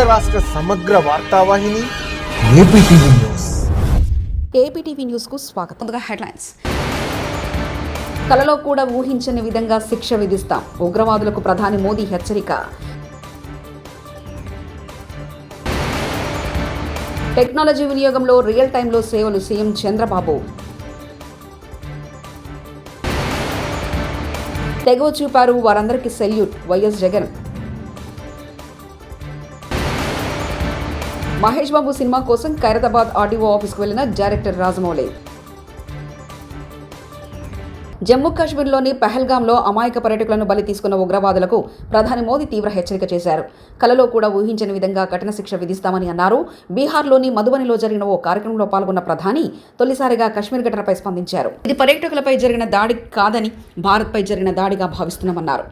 రాష్ట్ర సమగ్ర వార్తావాహిని APTV news. APTV న్యూస్కు స్వాగతం. ముందుగా హెడ్లైన్స్. కలలో కూడా ఊహించని విధంగా శిక్ష విధిస్తాం, ఉగ్రవాదులకు ప్రధాని మోదీ హెచ్చరిక. టెక్నాలజీ వినియోగంలో రియల్ టైంలో సేవలు సీఎం చంద్రబాబు. తెగవ చూపారు, వారందరికీ salute YS Jagan. Mahesh Babu cinema కోసం ఖైరతాబాద్ ఆర్డీఓ ఆఫీస్కు వెళ్లిన డైరెక్టర్ రాజమౌళి. జమ్మూ కాశ్మీర్లోని పహల్గాంలో అమాయక పర్యాటకులను బలి తీసుకున్న ఉగ్రవాదులకు ప్రధాని మోదీ తీవ్ర హెచ్చరిక చేశారు. కలలో కూడా ఊహించని విధంగా కఠిన శిక్ష విధిస్తామని అన్నారు. బీహార్లోని మధుబనిలో జరిగిన ఓ కార్యక్రమంలో పాల్గొన్న ప్రధాని తొలిసారిగా కశ్మీర్ ఘటనపై స్పందించారు. ఇది పర్యాటకులపై జరిగిన దాడి కాదని భారత్పై జరిగిన దాడిగా భావిస్తున్నామన్నారు.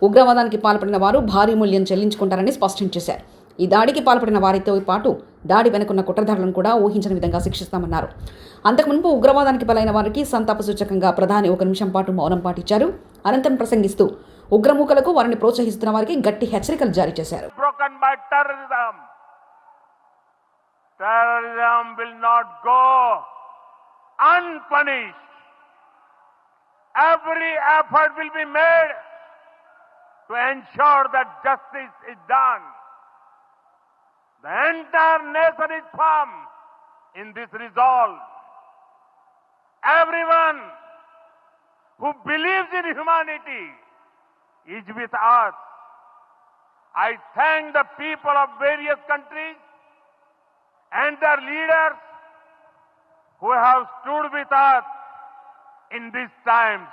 ఉగ్రవాదానికి పాల్పడిన వారు భారీ మూల్యం చెల్లించుకుంటారని స్పష్టం చేశారు. ఈ దాడికి పాల్పడిన వారితో పాటు దాడి వెనుకున్న కుట్రదారులను కూడా ఊహించని విధంగా శిక్షిస్తామన్నారు. అంతకుముందు ఉగ్రవాదానికి బలైన వారికి సంతాప సూచకంగా ప్రధాని 1 నిమిషం పాటు మౌనం పాటించారు. అనంతరం ప్రసంగిస్తూ ఉగ్రమూకలకు వారిని ప్రోత్సహిస్తున్న వారికి గట్టి హెచ్చరికలు జారీ చేశారు. The entire nation is firm in this resolve. Everyone who believes in humanity is with us. I thank the people of various countries and their leaders who have stood with us in these times.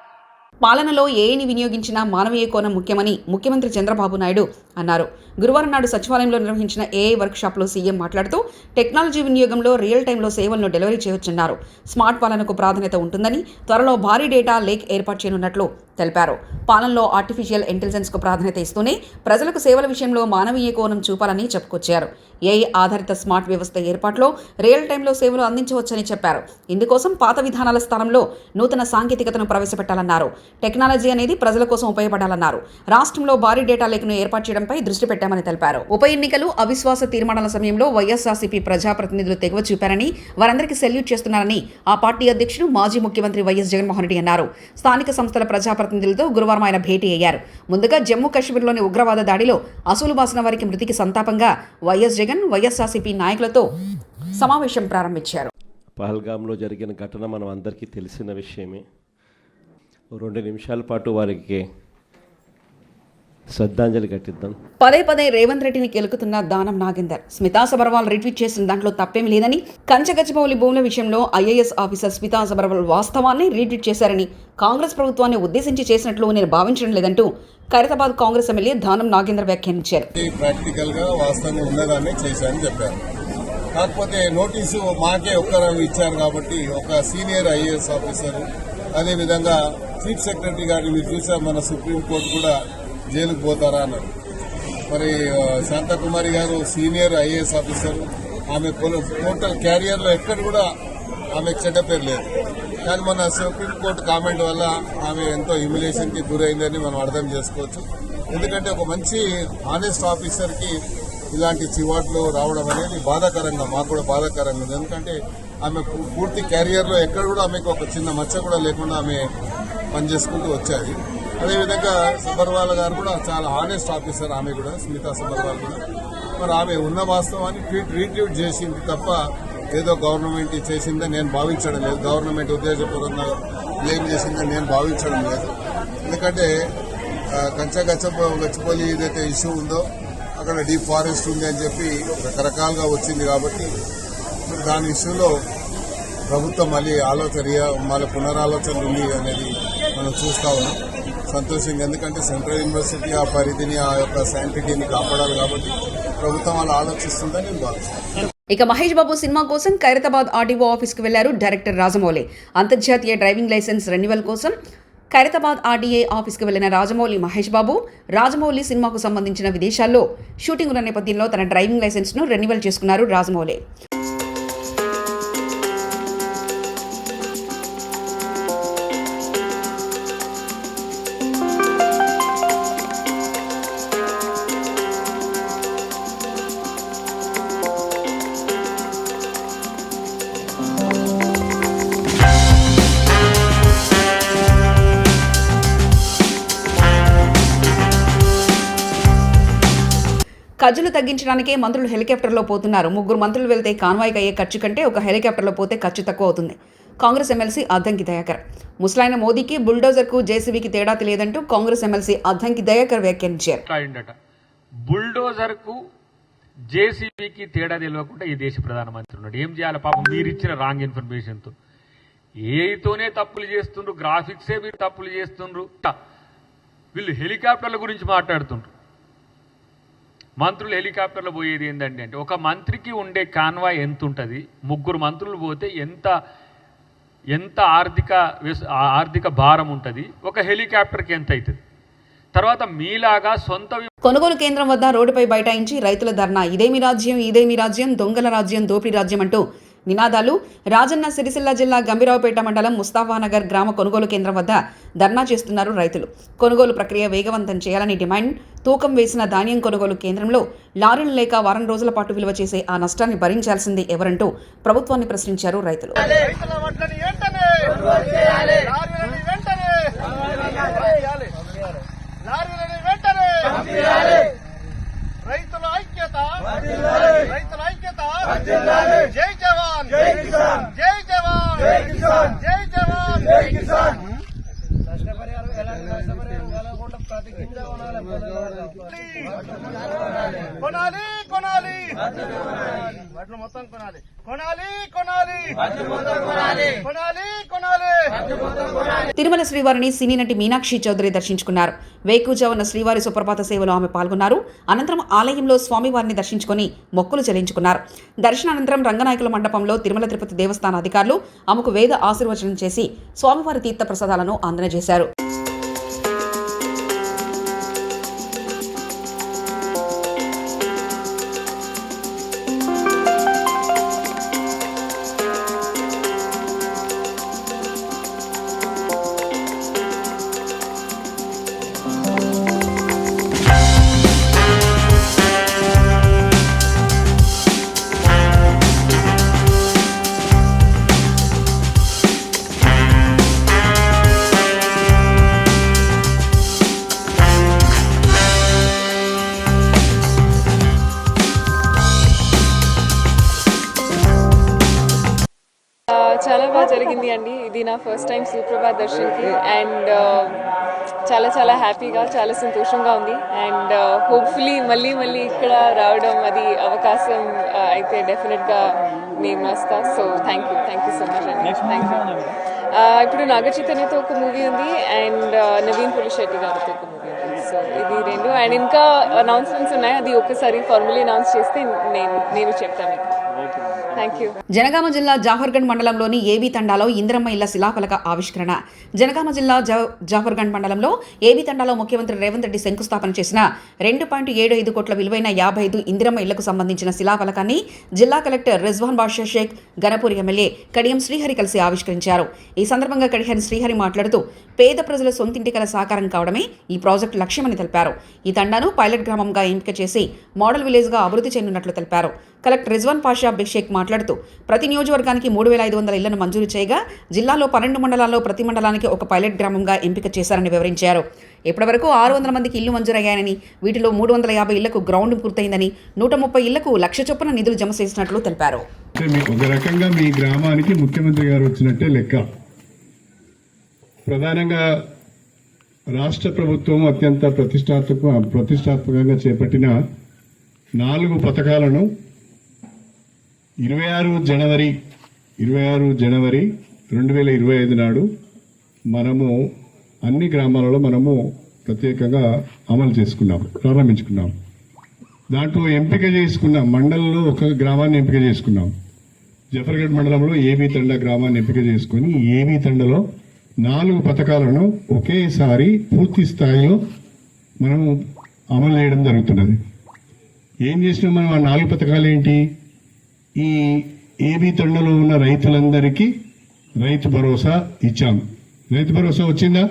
పాలనలో ఏఐని వినియోగించినా మానవీయ కోణం ముఖ్యమని ముఖ్యమంత్రి చంద్రబాబు నాయుడు అన్నారు. గురువారం నాడు సచివాలయంలో నిర్వహించిన ఏఐ వర్క్షాప్లో సీఎం మాట్లాడుతూ టెక్నాలజీ వినియోగంలో రియల్ టైంలో సేవలను డెలివరీ చేయవచ్చన్నారు. స్మార్ట్ పాలనకు ప్రాధాన్యత ఉంటుందని, త్వరలో భారీ డేటా లేక్ ఏర్పాటు చేయనున్నట్లు తెలిపారు. పాలనలో ఆర్టిఫిషియల్ ఇంటెలిజెన్స్కు ప్రాధాన్యత ఇస్తూనే ప్రజలకు సేవల విషయంలో మానవీయ కోణం చూపాలని చెప్పుకొచ్చారు. ఏఐ ఆధారిత స్మార్ట్ వ్యవస్థ ఏర్పాటులో రియల్ టైంలో సేవలు అందించవచ్చని చెప్పారు. ఇందుకోసం పాత విధానాల స్థానంలో నూతన సాంకేతికతను ప్రవేశపెట్టాలన్నారు. టెక్నాలజీ అనేది ప్రజల కోసం ఉపయోగపడాలన్నారు. రాష్ట్రంలో భారీ డేటా లేక్ను ఏర్పాటు చేయడంపై దృష్టి పెట్టామని తెలిపారు. ఉప ఎన్నికలు, అవిశ్వాస తీర్మానాల సమయంలో వైఎస్ఆర్సీపీ ప్రజాప్రతినిధులు తెగువ చూపారని, వారందరికీ సెల్యూట్ చేస్తున్నారని ఆ పార్టీ అధ్యక్షుడు మాజీ ముఖ్యమంత్రి వైఎస్ జగన్మోహన్ రెడ్డి అన్నారు. స్థానిక సంస్థల ప్రజాప్రతినిధులతో గురువారం ఆయన భేటీ అయ్యారు. ముందుగా జమ్మూ కాశ్మీర్లోని ఉగ్రవాద దాడిలో అసూలు బాసిన వారికి మృతికి సంతాపంగా వైఎస్ జగన్, వైఎస్ఆర్సీపీ నాయకులతో సమావేశం ప్రారంభించారు. పహల్గాంలో జరిగిన ఘటన మనం అందరికీ తెలిసిన విషయమే. 2 నిమిషాల పాటు వారికి శ్రద్ధాంజలి ఘటిద్దాం. పదే రేవంత్ రెడ్డిని కెలుకుతున్న దానం నాగేందర్. స్మితా సబర్వాల్ రిట్వీట్ చేసిన దాంట్లో తప్పేమీ లేదని, కంచగచ్చిబౌలి భూముల విషయంలో ఐఏఎస్ ఆఫీసర్ స్మితా సబర్వాల్ వాస్తవాన్ని రీట్వీట్ చేశారని, కాంగ్రెస్ ప్రభుత్వాన్ని ఉద్దేశించి చేసినట్లు నేను భావించడం లేదంటూ ఖైరతాబాద్ కాంగ్రెస్ ఎమ్మెల్యే దానం నాగేందర్ వ్యాఖ్యానించారు. ప్రాక్టికల్ గా వాస్తవం ఉన్నదాన్ని చేశారని చెప్పారు. కాకపోతే నోటీసు మాకే ఒక్కరు ఇచ్చారు కాబట్టి ఒక సీనియర్ ఐఏఎస్ ఆఫీసర్, అదేవిధంగా చీఫ్ సెక్రటరీ గారిని మీరు చూసారు, మన సుప్రీంకోర్టు కూడా జైలుకు పోతారా అన్నారు. మరి శాంతకుమారి గారు సీనియర్ ఐఏఎస్ ఆఫీసర్, ఆమె టోటల్ క్యారియర్లో ఎక్కడ కూడా ఆమె చెడ్డ పేరు లేదు. కానీ మన సుప్రీంకోర్టు కామెంట్ వల్ల ఆమె ఎంతో హ్యూమిలేషన్కి గురైందని మనం అర్థం చేసుకోవచ్చు. ఎందుకంటే ఒక మంచి ఆనెస్ట్ ఆఫీసర్కి ఇలాంటి చివాట్లు రావడం అనేది బాధాకరంగా, మాకు కూడా బాధాకరంగా ఉంది. ఎందుకంటే ఆమె పూర్తి క్యారియర్లో ఎక్కడ కూడా ఆమెకు ఒక చిన్న మచ్చ కూడా లేకుండా ఆమె పనిచేసుకుంటూ వచ్చాయి. అదేవిధంగా సబర్వాల్ గారు కూడా చాలా ఆనెస్ట్ ఆఫీసర్, ఆమె కూడా స్మితా సబర్వాల్ కూడా. మరి ఆమె ఉన్న వాస్తవాన్ని రీట్వీట్ చేసింది తప్ప ఏదో గవర్నమెంట్ చేసిందని నేను భావించడం లేదు, గవర్నమెంట్ ఉద్దేశపూర్వకంగా బ్లేమ్ చేసిందని నేను భావించడం లేదు. ఎందుకంటే గచ్చిబౌలి ఏదైతే ఇష్యూ ఉందో అక్కడ డీప్ ఫారెస్ట్ ఉంది అని చెప్పి రకరకాలుగా వచ్చింది కాబట్టి దాని ఇష్యూలో ప్రభుత్వం మళ్ళీ పునరాలోచన ఉంది అనేది మనం చూస్తా ఉన్నాం. సంతోషంగా, ఎందుకంటే సెంట్రల్ యూనివర్సిటీ ఆ పరిధిని, ఆ యొక్క సైంటిఫిక్ని కాపాడాలి కాబట్టి ప్రభుత్వం అలా ఆలోచిస్తుందని నేను భావిస్తాను. ఇక మహేష్ బాబు సినిమా కోసం ఖైరతాబాద్ ఆర్డీఓ ఆఫీస్కి వెళ్లారు డైరెక్టర్ రాజమౌళి. అంతర్జాతీయ డ్రైవింగ్ లైసెన్స్ రెన్యువల్ కోసం ఖైరతాబాద్ ఆర్డీఏ ఆఫీస్కి వెళ్లిన మహేష్ బాబు రాజమౌళి సినిమాకు సంబంధించిన విదేశాల్లో షూటింగ్ ఉన్న నేపథ్యంలో తన డ్రైవింగ్ లైసెన్స్ను రెన్యువల్ చేసుకున్నారు రాజమౌళి. ఖర్చులు తగ్గించడానికే మంత్రులు హెలికాప్టర్లో పోతున్నారు. 3 మంత్రులు వెళ్తే కాన్వాయ్కి అయ్యే ఖర్చు కంటే ఒక హెలికాప్టర్లో పోతే ఖర్చు తక్కువ అవుతుంది. కాంగ్రెస్ ఎమ్మెల్సీ అద్దంకి దయాకర్. ముసలైన మోదీకి బుల్డోజర్కు జేసీబీకి తేడా తెలియదంటూ కాంగ్రెస్ ఎమ్మెల్సీ అద్దంకి దయాకర్ వ్యాఖ్యానించారు. బుల్డోజర్కు జేసీబీకి తేడా తెలియకుండా ఈ దేశ ప్రధానమంత్రి ఉన్నాడు. ఏం చేయాలి పాపం? మీరు ఇచ్చిన రాంగ్ ఇన్ఫర్మేషన్తో ఏతోనే తప్పులు చేస్తుండ్రు, గ్రాఫిక్సే మీరు తప్పులు చేస్తుండ్రు. వీళ్ళు హెలికాప్టర్ల గురించి మాట్లాడుతుండ్రు. మంత్రులు హెలికాప్టర్లో పోయేది ఏంటంటే అంటే ఒక మంత్రికి ఉండే కాన్వాయ్ ఎంత ఉంటుంది, 3 మంత్రులు పోతే ఎంత ఆర్థిక భారం ఉంటుంది, ఒక హెలికాప్టర్కి ఎంత అవుతుంది. తర్వాత మీలాగా సొంత కొనుగోలు కేంద్రం వద్ద రోడ్డుపై బైఠాయించి రైతుల ధర్నా. ఇదేమి రాజ్యం, దొంగల రాజ్యం, దోపిడీ రాజ్యం అంటూ నినాదాలు. రాజన్న సిరిసిల్ల జిల్లా గంభీరావుపేట మండలం ముస్తాఫానగర్ గ్రామ కొనుగోలు కేంద్రం వద్ద ధర్నా చేస్తున్నారు రైతులు. కొనుగోలు ప్రక్రియ వేగవంతం చేయాలని డిమాండ్. తూకం వేసిన ధాన్యం కొనుగోలు కేంద్రంలో లారీలు లేక వారం రోజుల పాటు విలువ చేసే ఆ నష్టాన్ని భరించాల్సింది ఎవరంటూ ప్రభుత్వాన్ని ప్రశ్నించారు రైతులు. రైతుల ఐక్యత, జై జవాన్, జై జవాన్, జై జవాన్, జై కిసాన్. కొనాలి కొనాలి వాటిలో మొత్తం కొనాలి, కొనాలి కొనాలి కొనాలి కొనాలి. తిరుమల శ్రీవారిని సినీ నటి మీనాక్షి చౌదరి దర్శించుకున్నారు. వేకుజామున శ్రీవారి సుప్రభాత సేవలో ఆమె పాల్గొన్నారు. అనంతరం ఆలయంలో స్వామివారిని దర్శించుకుని మొక్కులు చెల్లించుకున్నారు. దర్శనానంతరం రంగనాయకుల మండపంలో తిరుమల తిరుపతి దేవస్థాన అధికారులు ఆమెకు వేద ఆశీర్వచనం చేసి స్వామివారి తీర్థ ప్రసాదాలను అందజేశారు. చాలా బాగా జరిగింది అండి. ఇది నా ఫస్ట్ టైం సుప్రభాత్ దర్శన్కి అండ్ చాలా హ్యాపీగా, చాలా సంతోషంగా ఉంది. అండ్ హోప్ఫుల్లీ మళ్ళీ ఇక్కడ రావడం అది అవకాశం అయితే డెఫినెట్గా నేను వస్తా. So thank you so much అండి. Thank you. ఇప్పుడు నాగ చైతన్యతో ఒక మూవీ ఉంది అండ్ నవీన్ పులిశెట్టి గారితో ఒక మూవీ ఉంది. సో ఇది 2 అండ్ ఇంకా అనౌన్స్మెంట్స్ ఉన్నాయి. అది ఒక్కసారి ఫార్మల్లీ అనౌన్స్ చేస్తే నేను చెప్తాను మీకు. జనగామ జిల్లా జాఫర్గంజ్ మండలంలోని ఏబీ తండాలో ఇందిరమ్మ ఇళ్ల శిలాఫలక ఆవిష్కరణ. జనగామ జిల్లా జాఫర్గంజ్ మండలంలో ఏబీ తండాలో ముఖ్యమంత్రి రేవంత్ రెడ్డి శంకుస్థాపన చేసిన 2.75 కోట్ల విలువైన 55 ఇందిరమ్మ ఇళ్లకు సంబంధించిన శిలాఫలకాన్ని జిల్లా కలెక్టర్ రిజ్వాన్ బాషా షేక్, గణపూర్ ఎమ్మెల్యే కడియం శ్రీహరి కలిసి ఆవిష్కరించారు. ఈ సందర్భంగా కడియం శ్రీహరి మాట్లాడుతూ పేద ప్రజల సొంతింటి కల సాకారం కావడమే ఈ ప్రాజెక్టు లక్ష్యమని తెలిపారు. ఈ తండాను పైలట్ గ్రామంగా ఎంపిక చేసి మోడల్ విలేజ్గా అభివృద్ధి చేయనున్నట్లు తెలిపారు. కలెక్టర్ రిజ్వాన్ పాషా షేక్ మాట్లాడుతూ ప్రతి నియోజకవర్గానికి 3,500 ఇళ్లను మంజూరు చేయగా జిల్లాలో 12 మండలాల్లో ప్రతి మండలానికి ఒక పైలట్ గ్రామంగా ఎంపిక చేశారని వివరించారు. ఇప్పటివరకు 600 మందికి ఇళ్లు మంజూరయ్యాయని, వీటిలో 350 ఇళ్లకు గ్రౌండ్ పూర్తయిందని, 130 ఇళ్లకు 1,00,000 చొప్పున నిధులు జమ చేసినట్లు తెలిపారు. ఒక రకంగా మీ గ్రామానికి ముఖ్యమంత్రి గారు వచ్చినట్టే లెక్క. ప్రధానంగా రాష్ట్ర ప్రభుత్వం అత్యంత ప్రతిష్టాత్మకంగా చేపట్టిన 4 పథకాలను 26 జనవరి 2025 నాడు మనము అన్ని గ్రామాలలో మనము ప్రత్యేకంగా అమలు చేసుకున్నాం, ప్రారంభించుకున్నాం. దాంట్లో ఎంపిక చేసుకున్నాం, మండలంలో ఒక గ్రామాన్ని ఎంపిక చేసుకున్నాం. జఫర్గఢ్ మండలంలో ఏబీ తండా గ్రామాన్ని ఎంపిక చేసుకుని ఏబీ తండలో 4 పథకాలను ఒకేసారి పూర్తి స్థాయిలో మనము అమలు చేయడం జరుగుతున్నది. ఏం చేసినాం మనం? ఆ 4 పథకాలు ఏంటి? ఈ ఏబీ తండలో ఉన్న రైతులందరికీ రైతు భరోసా ఇచ్చాము. రైతు భరోసా వచ్చిందా?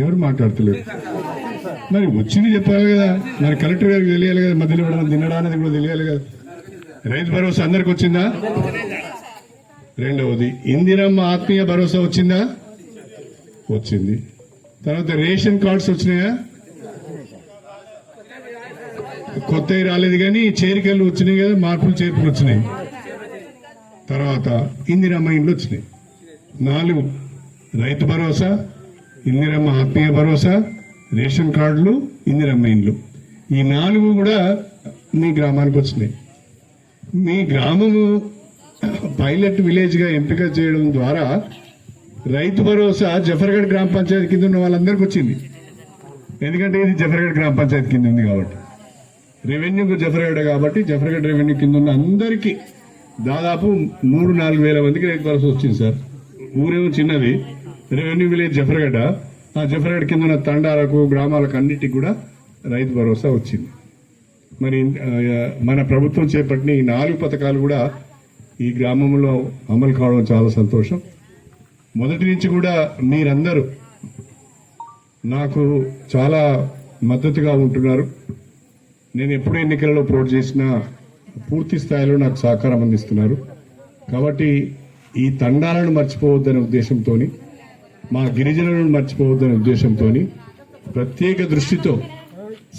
ఎవరు మాట్లాడతలేరు. మరి వచ్చింది చెప్పాలి కదా, మరి కలెక్టర్ గారికి తెలియాలి కదా, మధ్యలో ఇవ్వడం తినడా అనేది కూడా తెలియాలి కదా. రైతు భరోసా అందరికి వచ్చిందా? రెండవది, ఇందిరమ్మ ఆత్మీయ భరోసా వచ్చిందా? వచ్చింది. తర్వాత రేషన్ కార్డ్స్ వచ్చినాయా? కొత్తవి రాలేదు కానీ చేరికలు వచ్చినాయి కదా, మార్పులు చేర్పులు వచ్చినాయి. తర్వాత ఇందిరమ్మ ఇండ్లు వచ్చినాయి 4, రైతు భరోసా, ఇందిరమ్మ ఆత్మీయ భరోసా, రేషన్ కార్డులు, ఇందిరమ్మ ఇండ్లు. ఈ 4 కూడా మీ గ్రామానికి వచ్చినాయి. మీ గ్రామము పైలట్ విలేజ్గా ఎంపిక చేయడం ద్వారా రైతు భరోసా జఫర్గఢ్ గ్రామ పంచాయతీ కింద ఉన్న వాళ్ళందరికీ వచ్చింది. ఎందుకంటే ఇది జఫర్గఢ్ గ్రామ పంచాయతీ కింద ఉంది కాబట్టి, రెవెన్యూకు జఫర్గఢ్ కాబట్టి జఫర్గఢ్ రెవెన్యూ కింద ఉన్న అందరికీ దాదాపు 3-4 వేల మందికి రైతు భరోసా వచ్చింది సార్. ఊరేమో చిన్నది, రెవెన్యూ విలేజ్ జఫర్గఢ, ఆ జఫర్గఢ్ కింద ఉన్న తండాలకు గ్రామాలకు అన్నిటికి కూడా రైతు భరోసా వచ్చింది. మరి మన ప్రభుత్వం చేపట్టిన ఈ 4 పథకాలు కూడా ఈ గ్రామంలో అమలు కావడం చాలా సంతోషం. మొదటి నుంచి కూడా మీరందరూ నాకు చాలా మద్దతుగా ఉంటున్నారు. నేను ఎప్పుడు ఎన్నికలలో పోటీ చేసినా పూర్తి స్థాయిలో నాకు సహకారం అందిస్తున్నారు. కాబట్టి ఈ తండాలను మర్చిపోవద్దనే ఉద్దేశంతో, మా గిరిజనులను మర్చిపోవద్దనే ఉద్దేశంతో ప్రత్యేక దృష్టితో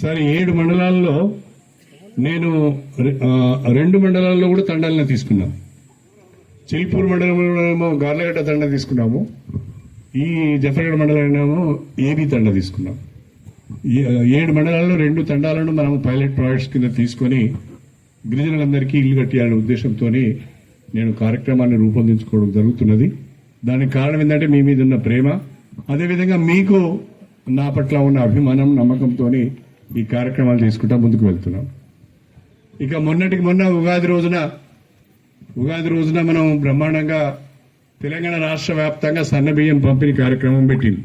సరే 7 మండలాల్లో నేను 2 మండలాల్లో కూడా తండాలను తీసుకున్నాను. చిల్పూర్ మండలంలోనేమో గార్లగడ్డ తండ తీసుకున్నాము, ఈ జఫర్గఢ్ మండలంలోనేమో ఏబీ తండ తీసుకున్నాం. 7 మండలాల్లో 2 తండాలను మనం పైలట్ ప్రాజెక్ట్స్ కింద తీసుకొని గిరిజనులందరికీ ఇల్లు కట్టాలనే ఉద్దేశంతో నేను కార్యక్రమాన్ని రూపొందించుకోవడం జరుగుతున్నది. దానికి కారణం ఏంటంటే మీ మీద ఉన్న ప్రేమ, అదేవిధంగా మీకు నా పట్ల ఉన్న అభిమానం, నమ్మకంతో ఈ కార్యక్రమాలు చేసుకుంటా ముందుకు వెళ్తున్నాం. ఇక మొన్నటికి మొన్న ఉగాది రోజున మనం బ్రహ్మాండంగా తెలంగాణ రాష్ట్ర వ్యాప్తంగా సన్నబియ్యం పంపిణీ కార్యక్రమం పెట్టింది.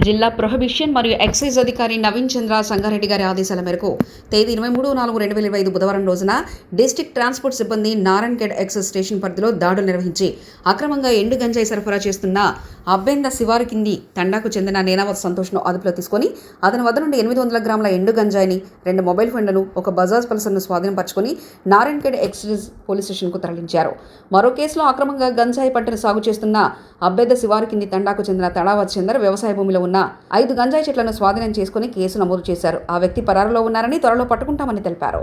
జిల్లా ప్రొహిబిషన్ మరియు ఎక్సైజ్ అధికారి నవీన్ చంద్ర సంగారెడ్డి గారి ఆదేశాల మేరకు తేదీ 23/4/2025 బుధవారం రోజున డిస్ట్రిక్ట్ ట్రాన్స్పోర్ట్ సిబ్బంది నారాయణఖేడ్ ఎక్సైజ్ స్టేషన్ పరిధిలో దాడులు నిర్వహించి అక్రమంగా ఎండు గంజాయి సరఫరా చేస్తున్న అబ్బెంద శివారు కింది తండాకు చెందిన నేనావత్ సంతోష్ను అదుపులో తీసుకుని అతని వద్ద నుండి 800 గ్రాముల ఎండు గంజాయిని, 2 మొబైల్ ఫోన్లను, ఒక బజాజ్ పల్సర్ను స్వాధీనపరుచుకుని నారాయణఖేడ్ ఎక్సైజ్ పోలీస్ స్టేషన్కు తరలించారు. మరో కేసులో అక్రమంగా గంజాయి పంటను సాగు చేస్తున్న అబ్బెంద శివారు కింది తండాకు చెందిన తడావత్ చందర్ వ్యవసాయ భూమిలో ఉన్న 5 గంజాయి చెట్లను స్వాధీనం చేసుకుని కేసు నమోదు చేశారు. ఆ వ్యక్తి పరారులో ఉన్నారని త్వరలో పట్టుకుంటామని తెలిపారు.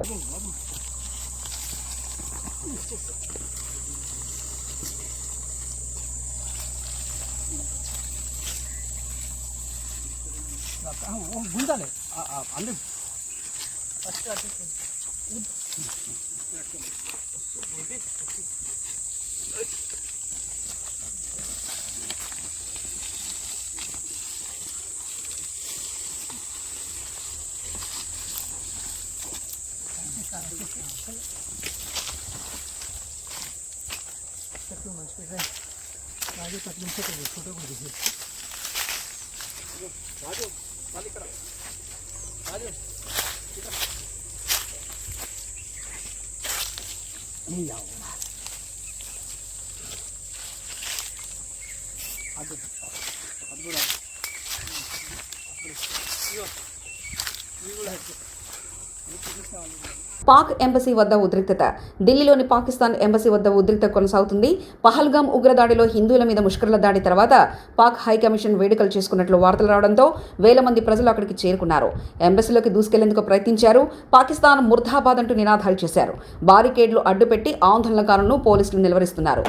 పాక్ ఎంబసీ వద్ద ఉద్రిక్తత. ఢిల్లీలోని పాకిస్తాన్ ఎంబసీ వద్ద ఉద్రిక్తత కొనసాగుతుంది. పహల్గామ్ ఉగ్రదాడిలో హిందువుల మీద ముష్కరుల దాడి తర్వాత పాక్ హైకమిషన్ వేడుకలు చేసుకున్నట్లు వార్తలు రావడంతో వేల మంది ప్రజలు అక్కడికి చేరుకున్నారు. ఎంబసీలోకి దూసుకెళ్లేందుకు ప్రయత్నించారు. పాకిస్తాన్ ముర్దాబాద్ అంటూ నినాదాలు చేశారు. బారికేడ్లు అడ్డుపెట్టి ఆందోళనకారులను పోలీసులు నిలువరిస్తున్నారు.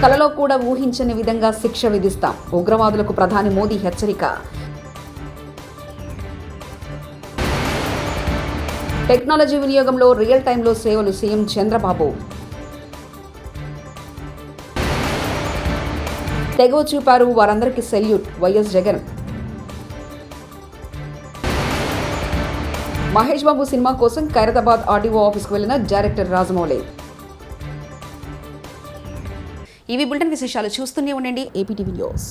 కలలో కూడా ఊహించని విధంగా శిక్ష విధిస్తాం, ఉగ్రవాదులకు ప్రధాని మోదీ హెచ్చరిక. టెక్నాలజీ వినియోగంలో రియల్ టైంలో సేవలు సీఎం చంద్రబాబు. తెగవ చూపారు, వారందరికీ salute YS Jagan. Mahesh Babu cinema కోసం ఖైరతాబాద్ ఆర్డీఓ ఆఫీస్కు వెళ్లిన డైరెక్టర్ రాజమౌళి. ఇవి బులెటిన్ విశేషాలు. చూస్తూనే ఉండండి ఏపీటీవీ న్యూస్.